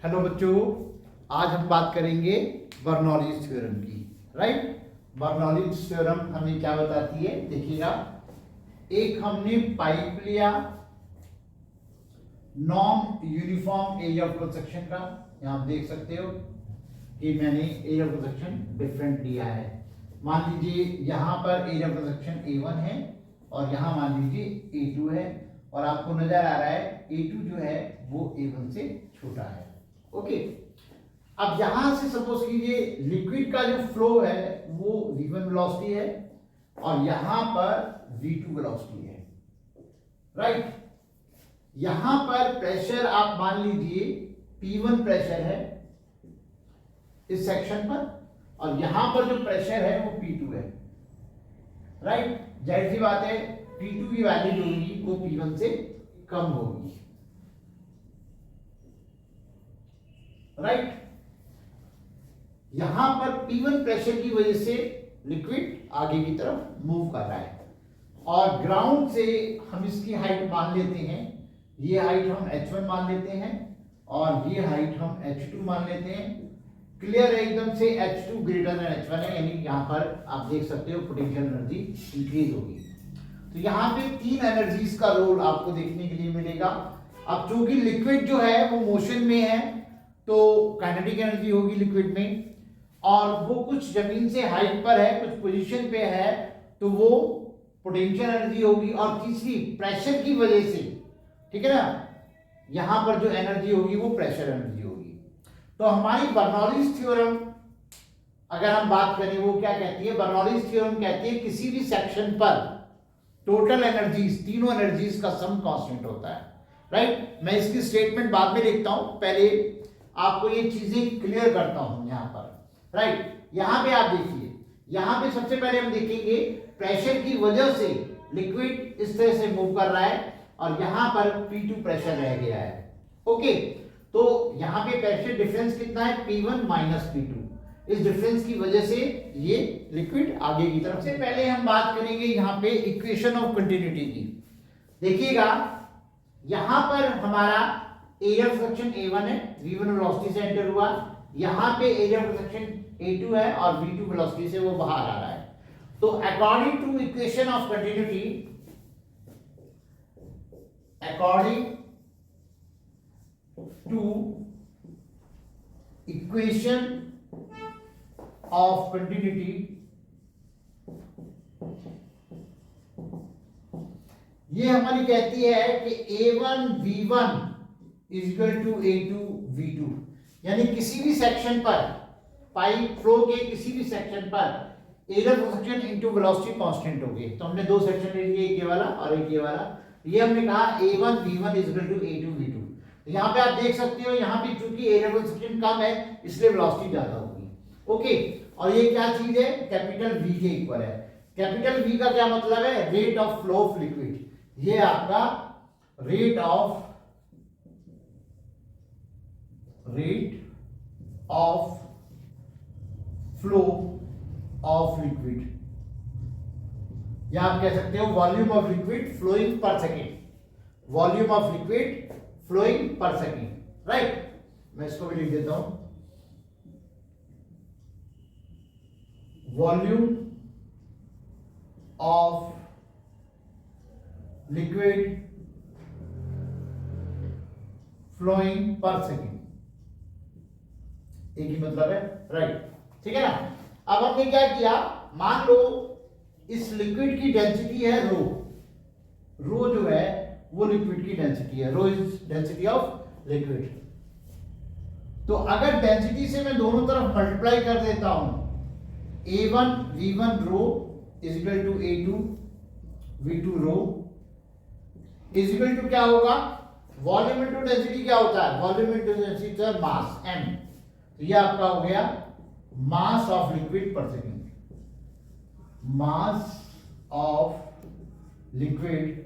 Hello बच्चों, आज हम बात करेंगे बर्नौलीज थ्योरम की। राइट, बर्नौलीज थ्योरम हमें क्या बताती है? देखिएगा, एक हमने पाइप लिया non uniform area of cross section का। यहां आप देख सकते हो कि मैंने area of cross section different लिया है। मान लीजिए यहां पर area of cross section A1 है और यहां मान लीजिए A2 है, और आपको नजर आ रहा है A2 जो है वो A1 से छोटा है। ओके, अब यहां से सपोज कीजिए लिक्विड का जो फ्लो है वो V1 वेलोसिटी है और यहां पर V2 वेलोसिटी है। राइट, यहां पर प्रेशर आप मान लीजिए P1 प्रेशर है इस सेक्शन पर, और यहां पर जो प्रेशर है वो P2 है। राइट, जाहिर सी बात है P2 की वैल्यू जो होगी वो P1 से कम होगी। राइट, यहां पर P1 प्रेशर की वजह से लिक्विड आगे की तरफ मूव कर रहा है, और ग्राउंड से हम इसकी हाइट मान लेते हैं। ये हाइट हम H1 मान लेते हैं और ये हाइट हम H2 मान लेते हैं। क्लियर है एकदम से, H2 ग्रेटर देन H1 है, यानी यहां पर आप देख सकते हो पोटेंशियल एनर्जी इंक्रीज होगी। तो यहां पे तीन एनर्जीज का रोल आपको देखने के लिए मिलेगा। अब चूंकि लिक्विड जो है वो मोशन में है तो काइनेटिक एनर्जी होगी लिक्विड में, और वो कुछ जमीन से हाइट पर है, कुछ पोजीशन पे है, तो वो पोटेंशियल एनर्जी होगी। और तीसरी प्रेशर की वजह से, ठीक है ना, यहां पर जो एनर्जी होगी वो प्रेशर एनर्जी होगी। तो हमारी बर्नौलीज थ्योरम अगर हम बात करें वो क्या कहती है? बर्नौलीज थ्योरम कहती है किसी भी सेक्शन पर टोटल एनर्जीज, तीनों एनर्जीज का सम कांस्टेंट होता है। राइट, मैं इसकी स्टेटमेंट बाद में लिखता हूं, पहले आपको ये चीजें क्लियर करता हूं यहां पर। राइट, यहां पे आप देखिए, यहां पे सबसे पहले हम देखेंगे प्रेशर की वजह से लिक्विड इस तरह से मूव कर रहा है और यहां पर P2 प्रेशर रह गया है। ओके, तो यहां पे प्रेशर डिफरेंस कितना है? P1 minus P2। इस डिफरेंस की वजह से ये लिक्विड आगे की तरफ से। पहले हम बात करेंगे यहां पे इक्वेशन ऑफ कंटिन्यूटी की। देखिएगा, यहां पर हमारा एरिया ऑफ सेक्शन A1 है, V1 वेलोसिटी से एंटर हुआ। यहां पे एरिया ऑफ सेक्शन A2 है और V2 वेलोसिटी से वो बाहर आ रहा है। तो according to equation of continuity, according to equation of continuity, ये हमारी कहती है कि A1 V1 is equal to A2 V2, यानी किसी भी सेक्शन पर, पाइप फ्लो के किसी भी सेक्शन पर area of section into velocity constant होगी। तो हमने दो सेक्शन ले लिए, एक ये वाला और एक ये वाला। ये हमने कहा A1 V1 is equal to A2 V2। तो यहाँ पे आप देख सकते हो, यहाँ पे चूंकि एरिया ऑफ सेक्शन कम है इसलिए वेलोसिटी ज्यादा होगी। ओके, और ये क्या चीज है? कैपिटल V के इक्वल है। कैपिटल V का क्या मतलब है? Rate of flow of liquid. ये आपका rate of flow of liquid, या आप कह सकते हो volume of liquid flowing per second. Volume of liquid flowing per second. Right, मैं इसको भी लिख देता हूं, volume of liquid flowing per second, एक ही मतलब है। राइट, ठीक है ना। अब हमने क्या किया, मान लो इस लिक्विड की डेंसिटी है रो। रो जो है वो लिक्विड की डेंसिटी है, रो इज डेंसिटी ऑफ लिक्विड। तो अगर डेंसिटी से मैं दोनों तरफ मल्टीप्लाई कर देता हूं, A1 V1 rho is equal to A2 V2 rho is equal to क्या होगा? वॉल्यूम इनटू डेंसिटी क्या होता है? वॉल्यूम इनटू डेंसिटी का मास m। तो ये आपका हो गया mass of liquid per second. Mass of liquid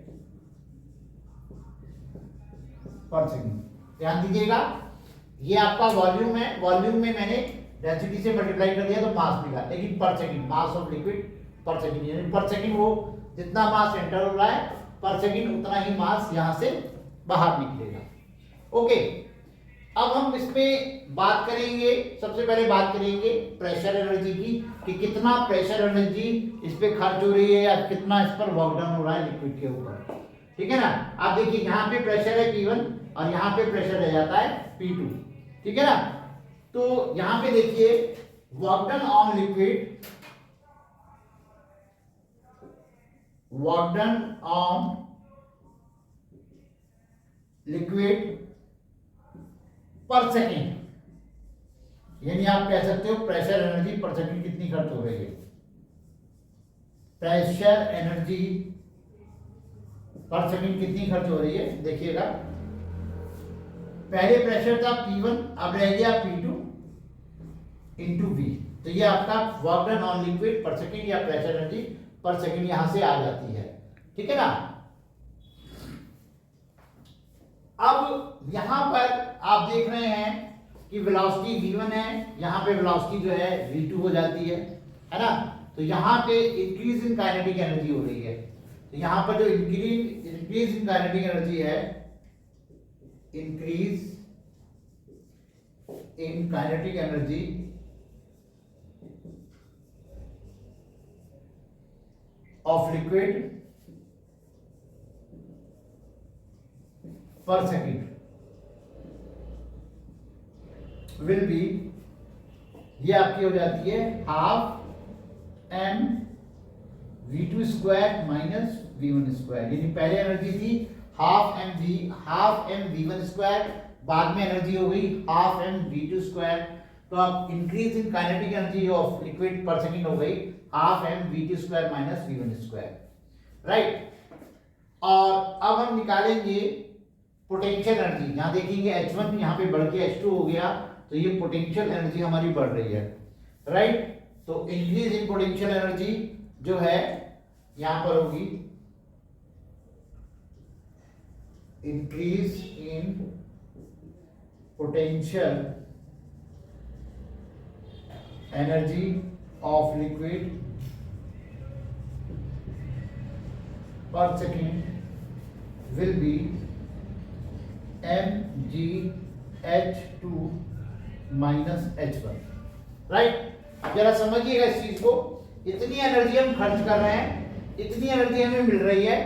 per second. ध्यान दीजिएगा, ये आपका वॉल्यूम है, वॉल्यूम में मैंने डेंसिटी से मल्टीप्लाई कर दिया तो मास मिला, लेकिन पर second, mass of liquid per second, यानी पर सेकेंड वो जितना मास एंटर हो रहा है पर सेकेंड उतना ही मास यहां से बाहर निकलेगा। ओके, अब हम इसमें बात करेंगे, सबसे पहले बात करेंगे प्रेशर एनर्जी की, कि कितना प्रेशर एनर्जी इस पे खर्च हो रही है या कितना इस पर वर्क डन हो रहा है लिक्विड के ऊपर। ठीक है ना। आप देखिए यहाँ पे प्रेशर है P1 और यहाँ पे प्रेशर रह जाता है P2। ठीक है ना। तो यहाँ पे देखिए work done on liquid, work done on liquid per second, यानी आप कह सकते हो प्रेशर एनर्जी पर सेकेंड कितनी खर्च हो रही है। प्रेशर एनर्जी पर सेकेंड कितनी खर्च हो रही है, देखिएगा पहले प्रेशर था P1, अब रह गया P2 इंटू V। तो ये आपका work done on liquid per second या प्रेशर एनर्जी पर सेकेंड यहां से आ जाती है। ठीक है ना। अब यहां पर आप देख रहे हैं कि वेलोसिटी V1 है, यहां पे वेलोसिटी जो है V2 हो जाती है ना। तो यहां पे इंक्रीज इन काइनेटिक एनर्जी हो रही है। तो यहां पर जो इंक्रीज इन काइनेटिक एनर्जी है, increase in kinetic energy of liquid per second will B, ये आपकी हो जाती है half m v2 square minus v1 square. यानी पहले एनर्जी थी हाफ m v1 स्क्वायर, बाद में एनर्जी हो गई हाफ m v2 स्क्वायर। तो अब increase in kinetic energy of liquid per second हो गई half m v2 square minus v1 square. Right. और अब हम निकालेंगे पोटेंशियल एनर्जी। यहां देखेंगे H1 यहां पे बढ़ के H2 हो गया, तो ये पोटेंशियल एनर्जी हमारी बढ़ रही है। राइट। तो इंक्रीज इन पोटेंशियल एनर्जी जो है यहां पर होगी increase in potential energy of liquid per second will be mgh2 minus h1। Right. जरा समझिएगा इस चीज को, इतनी एनर्जी हम खर्च कर रहे हैं, इतनी एनर्जी हमें मिल रही है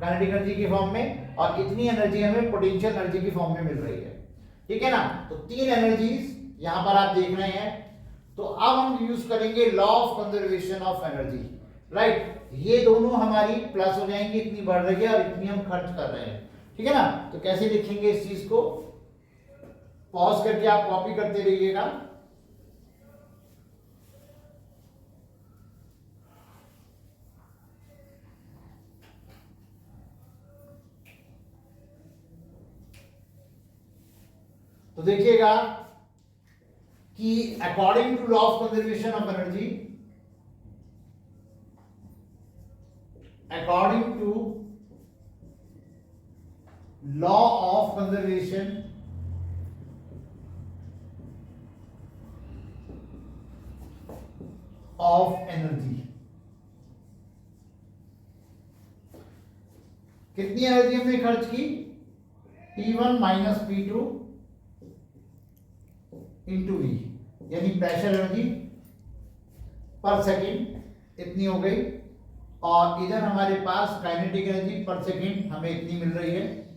काइनेटिक एनर्जी की फॉर्म में, और इतनी एनर्जी हमें पोटेंशियल एनर्जी की फॉर्म में मिल रही है। ठीक है ना। तो तीन एनर्जीज यहां पर आप देख रहे हैं। तो अब हम यूज करेंगे law of conservation of energy. Right. ये दोनों हमारी प्लस हो जाएंगी, इतनी बढ़ रही है और इतनी हम खर्च कर रहे हैं। ठीक है ना। तो कैसे लिखेंगे इस चीज को, पॉज करके आप कॉपी करते रहिएगा। तो देखिएगा कि according to law of conservation of energy, according to law of conservation of energy, कितनी एनर्जी हमने खर्च की, P1 minus P2 into V, यानी प्रेशर एनर्जी पर सेकेंड इतनी हो गई, और इधर हमारे पास काइनेटिक एनर्जी पर सेकेंड हमें इतनी मिल रही है,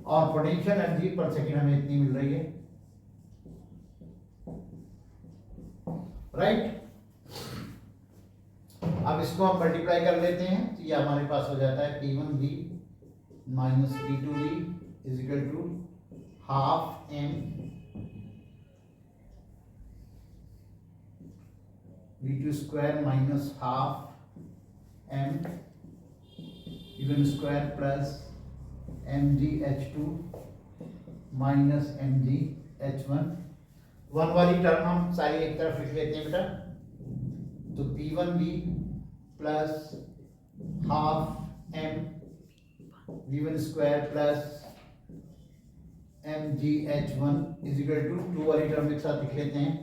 और पोटेंशियल एनर्जी पर सेकेंड हमें इतनी मिल रही है। राइट। अब इसको हम मल्टीप्लाई कर लेते हैं, तो ये हमारे पास हो जाता है P1V minus P2V is equal to half m v2 square minus half m v1 square plus mgh2 minus mgh1। One वाली टर्म हम सारी एक तरफ लिख लेते हैं बेटा। तो P1V plus half m v1 square plus mgh1 is equal to, two वाली टर्म एक साथ लिख लेते हैं,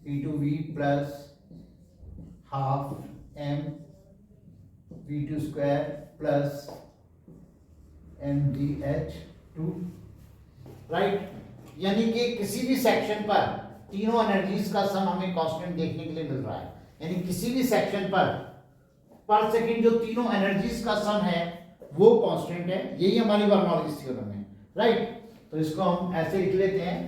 P2V plus half m v2 square plus mgh2 right, यानी कि किसी भी सेक्शन पर तीनों एनर्जीज का सम हमें कांस्टेंट देखने के लिए मिल रहा है, यानी किसी भी सेक्शन पर सेकंड जो तीनों एनर्जीज का सम है वो कांस्टेंट है। यही हमारी बर्नौलीज थ्योरम है, राइट। तो इसको हम ऐसे लिख लेते हैं,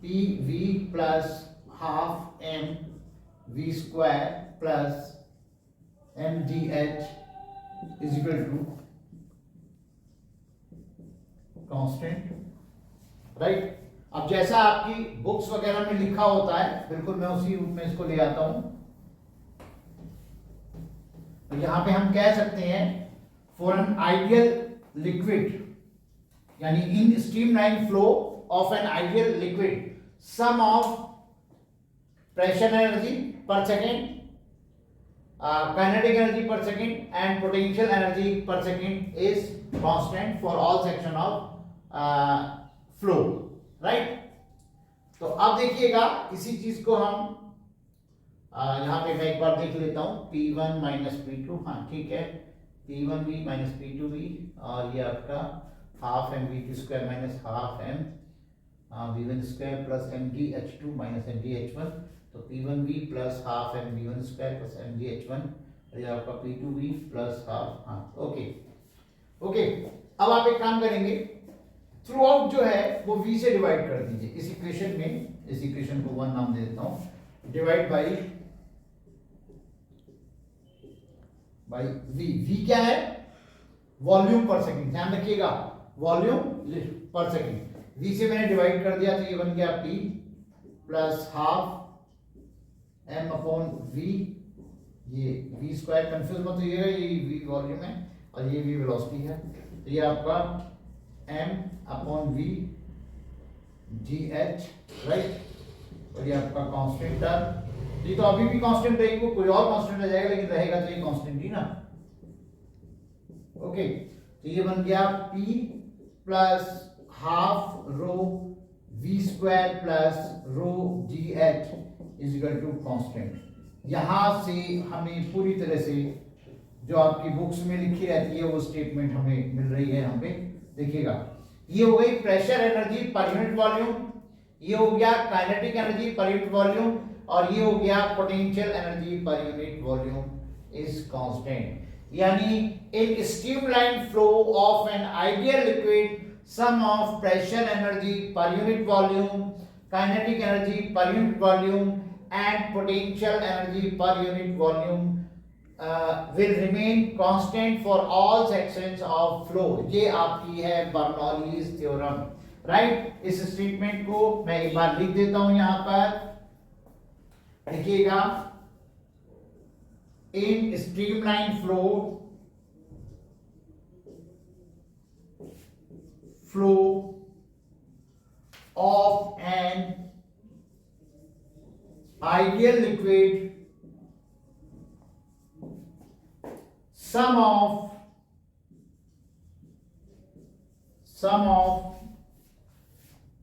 P V plus half M V square plus M D H is equal to constant, right. अब जैसा आपकी बुक्स वगैरह में लिखा होता है बिल्कुल मैं उसी रूप में इसको ले आता हूं। तो यहां पे हम कह सकते हैं फॉर एन आइडियल लिक्विड, यानी in streamline flow of an ideal liquid sum of pressure energy per second, kinetic energy per second and potential energy per second is constant for all section of flow, right. तो अब देखिएगा इसी चीज को हम यहां पे मैं एक बार देख लेता हूं, P1 माइनस P2, हाँ ठीक है, P1V माइनस P2V, और ये आपका half M V square minus half M V1 square plus MgH2 minus MgH1, तो P1V plus half M V1 square plus MgH1, और ये आपका P2V प्लस हाफ, हाँ ओके ओके। अब आप एक काम करेंगे, थ्रू आउट जो है वो V से डिवाइड कर दीजिए इस इक्वेशन में, इस इक्वेशन को 1 नाम दे देता हूं, डिवाइड बाई V। V क्या है? वॉल्यूम पर सेकंड, ध्यान रखिएगा, वॉल्यूम पर सेकंड। V से मैंने डिवाइड कर दिया तो ये बन गया P plus half m upon V, ये V स्क्वायर, कंफ्यूज मत होइएगा, ये V वॉल्यूम है और ये V वेलोसिटी है, तो ये आपका m upon V GH, right, और ये आपका कांस्टेंट टर्म, ये तो अभी भी कांस्टेंट रहेगी, वो कोई और कांस्टेंट आ जाएगा लेकिन रहेगा तो ये कांस्टेंट ही ना, ओके। तो ये बन गया P plus half rho V square plus rho GH is equal to constant. यहां से हमें पूरी तरह से जो आपकी बुक्स में लिखी रहती है वो स्टेटमेंट हमें मिल रही है यहाँ पे, देखिएगा। ये हो गई pressure energy per unit volume, ये हो गया kinetic energy per unit volume, और ये हो गया potential energy per unit volume is constant. यानी in streamline flow of an ideal liquid sum of pressure energy per unit volume, kinetic energy per unit volume and potential energy per unit volume will remain constant for all sections of flow। ये आपकी है Bernoulli's theorem, right. इस statement को मैं एक बार लिख देता हूं यहां पर, देखिएगा, in streamline flow of an ideal liquid sum of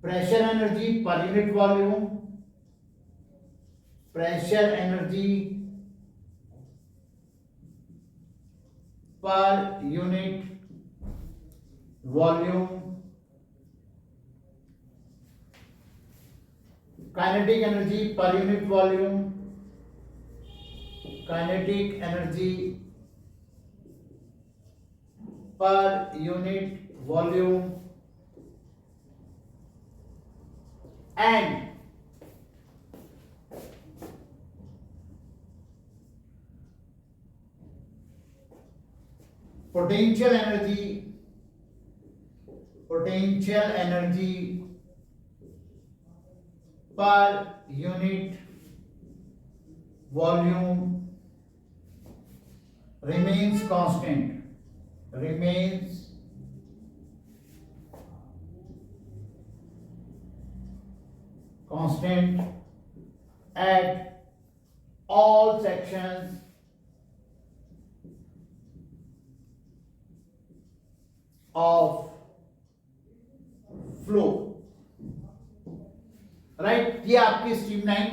pressure energy per unit volume, pressure energy per unit volume, kinetic energy per unit volume, kinetic energy per unit volume and potential energy per unit volume remains constant at all sections of flow, right. ये आपकी streamline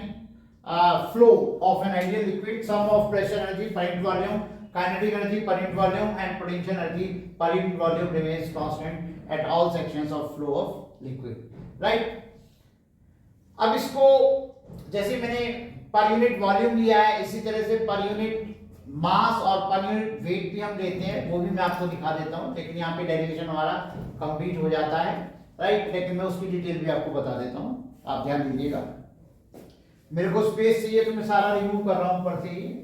flow of an ideal liquid sum of pressure energy per unit volume kinetic energy per unit volume and potential energy per unit volume remains constant at all sections of flow of liquid, right? अब इसको जैसे मैंने पर unit volume लिया है, इसी तरह से पर यूनिट मास और पर यूनिट वेट भी हम लेते हैं, वो भी मैं आपको दिखा देता हूं, लेकिन यहाँ पे डेरिवेशन हमारा कंप्लीट हो जाता है, राइट? लेकिन मैं उसकी डिटेल भी आपको बता देता हूं, आप ध्यान दीजिएगा। मेरे को स्पेस चाहिए तो मैं सारा रिमूव कर रहा हूं ऊपर से ही।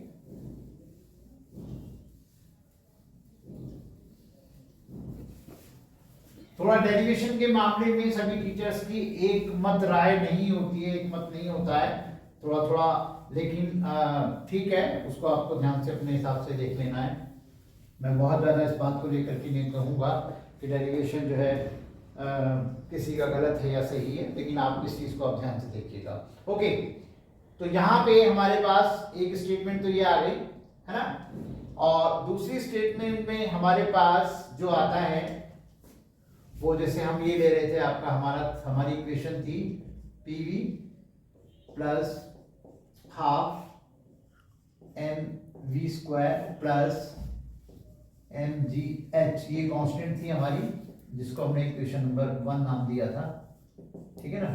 थोड़ा डेरिवेशन के मामले में सभी टीचर्स की एक मत राय नहीं होती है, एक मत नहीं होता है, थोड़ा थोड़ा, लेकिन ठीक है, उसको आपको ध्यान से अपने हिसाब से देख लेना है। मैं बहुत ज़्यादा इस बात को लेकर के नहीं कहूँगा कि डेरिवेशन जो है किसी का गलत है या सही है, लेकिन आप इस चीज़ को आप ध्यान से देखिएगा। ओके, तो यहाँ पे हमारे पास एक स्टेटमेंट तो ये आ गई है ना, और दूसरी स्टेटमेंट में हमारे पास जो आता है वो, जैसे हम ये ले रहे थे, आपका हमारी इक्वेशन थी PV plus half M V square plus M G H, ये कांस्टेंट थी हमारी, जिसको हमने इक्वेशन नंबर 1 नाम दिया था, ठीक है ना।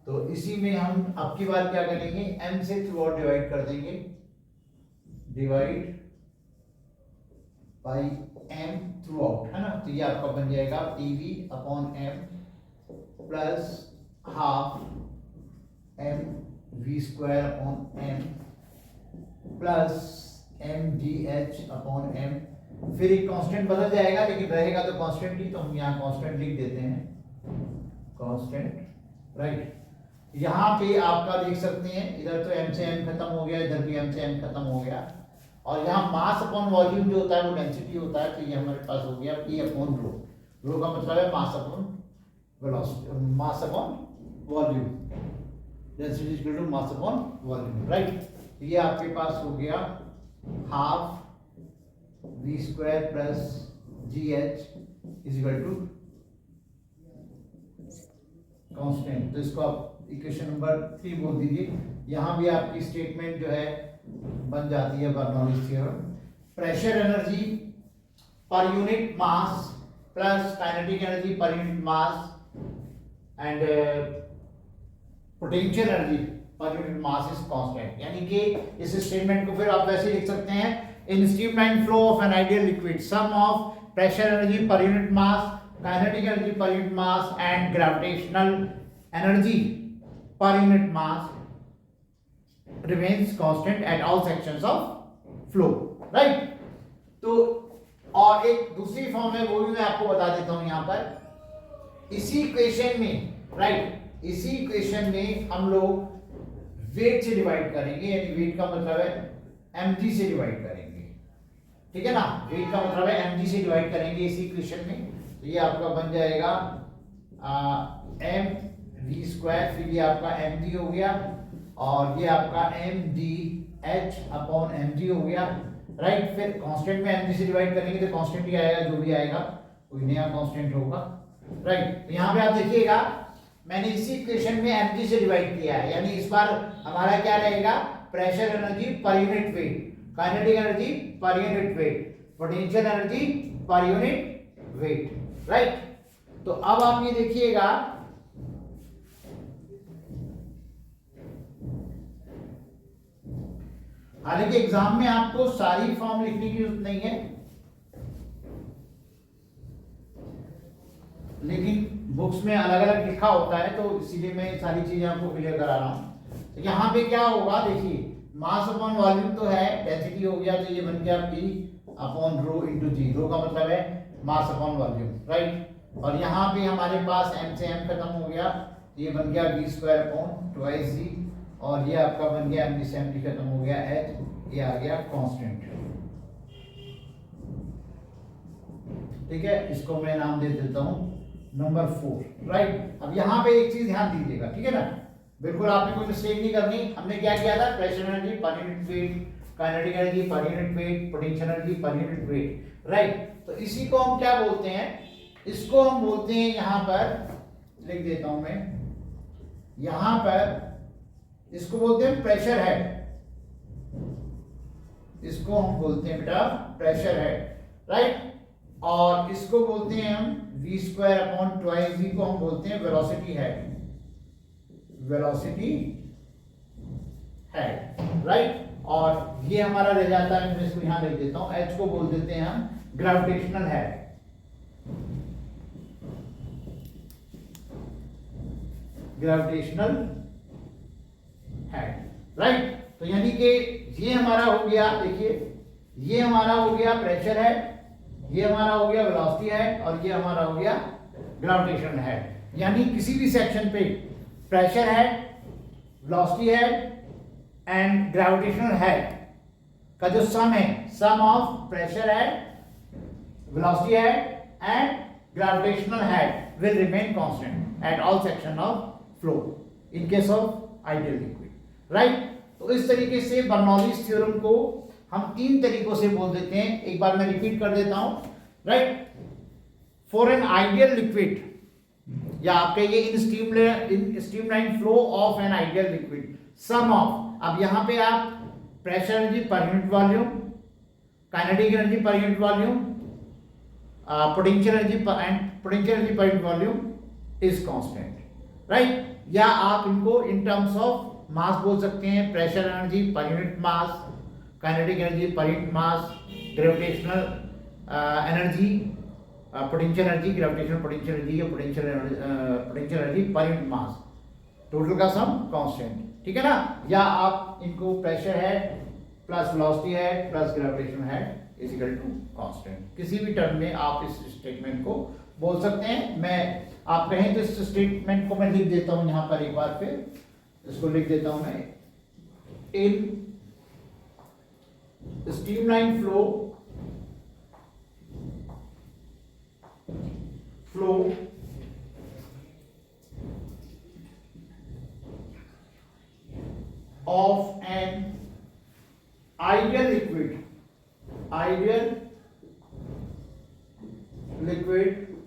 तो इसी में हम अब की बार क्या करेंगे, m से थ्रू आउट डिवाइड कर देंगे, divide by m through out, है ना। तो ये आपका बन जाएगा pv upon m plus half m v square upon m plus m g h upon m। फिर एक कांस्टेंट बदल जाएगा, लेकिन रहेगा तो कांस्टेंट ही, तो हम यहाँ कांस्टेंट लिख देते हैं, कांस्टेंट, राइट। यहाँ पे आपका देख सकते हैं, इधर तो m से m खत्म हो गया, इधर भी m से m खत्म हो गया, और यहाँ मास अपॉन वॉल्यूम जो होता है वो डेंसिटी होता है, तो ये हमारे पास हो गया P अपॉन रो। रो का मतलब है mass upon velocity, mass upon volume, density is equal to mass upon volume, right. ये आपके पास हो गया half v square plus G H is equal to constant. तो इसको आप इक्वेशन नंबर 3 बोल दीजिए। यहाँ भी आपकी स्टेटमेंट जो है बन जाती है Bernoulli's theorem. Pressure energy per unit mass plus kinetic energy per unit mass and potential energy per unit mass is constant. यानी कि इस स्टेटमेंट को फिर आप वैसे लिख सकते हैं, in streamline flow of an ideal liquid sum of pressure energy per unit mass, kinetic energy per unit mass and gravitational energy per unit mass remains constant at all sections of flow, right? तो और एक दूसरी form है, वो भी मैं आपको बता देता हूं यहाँ पर, इसी इक्वेशन में, राइट, इसी इक्वेशन में हम लोग वेट से डिवाइड करेंगे, यानी वेट का मतलब है mg से डिवाइड करेंगे, ठीक है ना। वेट का मतलब है mg से डिवाइड करेंगे इसी इक्वेशन में, तो ये आपका बन जाएगा m v स्क्वायर, फिर ये आपका mg हो गया, और ये आपका mdh अपॉन mg हो गया, राइट। फिर कांस्टेंट में mg से डिवाइड करेंगे तो कांस्टेंट ही आएगा, जो भी आएगा कोई नया कांस्टेंट होगा, राइट। तो यहाँ पे आप देखिएगा मैंने इसी इक्वेशन में mg से डिवाइड किया है, यानी इस बार हमारा क्या रहेगा, pressure energy per unit weight, kinetic energy per unit weight, potential energy per unit weight, right. तो अब आप ये देखिएगा, हालांकि एग्जाम में आपको सारी फॉर्म लिखने की जरूरत नहीं है, लेकिन बुक्स में अलग अलग लिखा होता है, तो इसीलिए मैं सारी चीजें आपको क्लियर करा रहा हूं। तो यहाँ पे क्या होगा, देखिए मास अपॉन वॉल्यूम तो है, डेंसिटी हो गया, तो ये बन गया P अपॉन रो इंटू जी। रो का मतलब है मास अपॉन वॉल्यूम, राइट। और यहाँ पे हमारे पास m से m खत्म हो गया, ये बन गया v square upon twice g, और ये आपका बन गया mg से md खत्म हो गया h, ये आ गया कांस्टेंट, ठीक है। इसको मैं नाम दे देता हूं नंबर 4, राइट। अब यहाँ पे एक चीज ध्यान दीजिएगा, ठीक है ना, बिल्कुल आपने कोई मिस्टेक नहीं करनी। हमने क्या किया था, pressure energy per unit weight, kinetic energy per unit weight, potential energy per unit weight, right. तो इसी को हम क्या बोलते हैं, इसको हम बोलते हैं, यहाँ पर लिख देता हूं मैं, यहाँ पर इसको बोलते हैं प्रेशर हेड, इसको हम बोलते हैं बेटा प्रेशर हेड, राइट। और इसको बोलते हैं हम v square upon twice v को हम बोलते हैं velocity head, velocity head, right. और ये हमारा रह जाता है, मैं इसको यहां लिख देता हूं, h को बोल देते हैं हम gravitational head, gravitational head, right. तो यानी कि ये हमारा हो गया, देखिए ये हमारा हो गया प्रेशर हेड, ये हमारा हो गया वेलोसिटी हेड, और ये हमारा हो गया ग्रेविटेशनल हेड। यानी किसी भी सेक्शन पे pressure head, velocity head and gravitational head का जो सम है, sum of pressure head, velocity head and gravitational head will remain constant at all section of flow in case of ideal liquid, right। तो इस तरीके से Bernoulli's theorem को हम तीन तरीकों से बोल देते हैं, एक बार मैं रिपीट कर देता हूं, right. For an ideal liquid, या आप कहिए in streamline flow of an ideal liquid, sum of, अब यहां पे आप pressure energy per unit volume, kinetic energy per unit volume, potential energy per unit volume is constant, right। या आप इनको in terms of mass बोल सकते हैं, pressure energy per unit mass, kinetic energy per unit mass, gravitational energy, potential energy, gravitational potential energy या potential energy per unit mass, total का sum constant, ठीक है ना। या आप इनको pressure head plus velocity head plus gravitational head is equal to constant, किसी भी टर्म में आप इस स्टेटमेंट को बोल सकते हैं। मैं आप कहें तो इस स्टेटमेंट को मैं लिख देता हूं यहां पर, एक बार फिर इसको लिख देता हूं मैं, in streamline flow of an ideal liquid,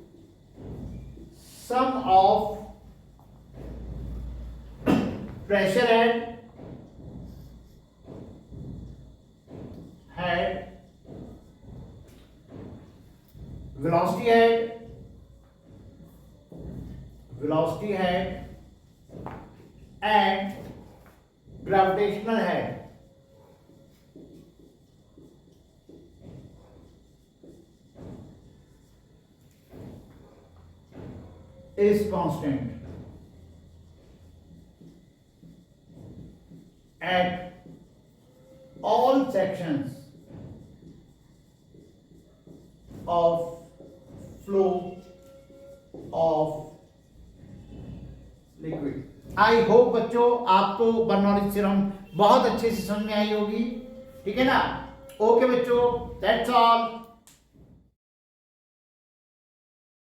sum of pressure head, velocity head and gravitational head is constant at all sections of flow of liquid। I hope बच्चों आपको बर्नौलीज थ्योरम बहुत अच्छे से समझ में आई होगी, ठीक है ना। ओके बच्चों, दैट्स ऑल।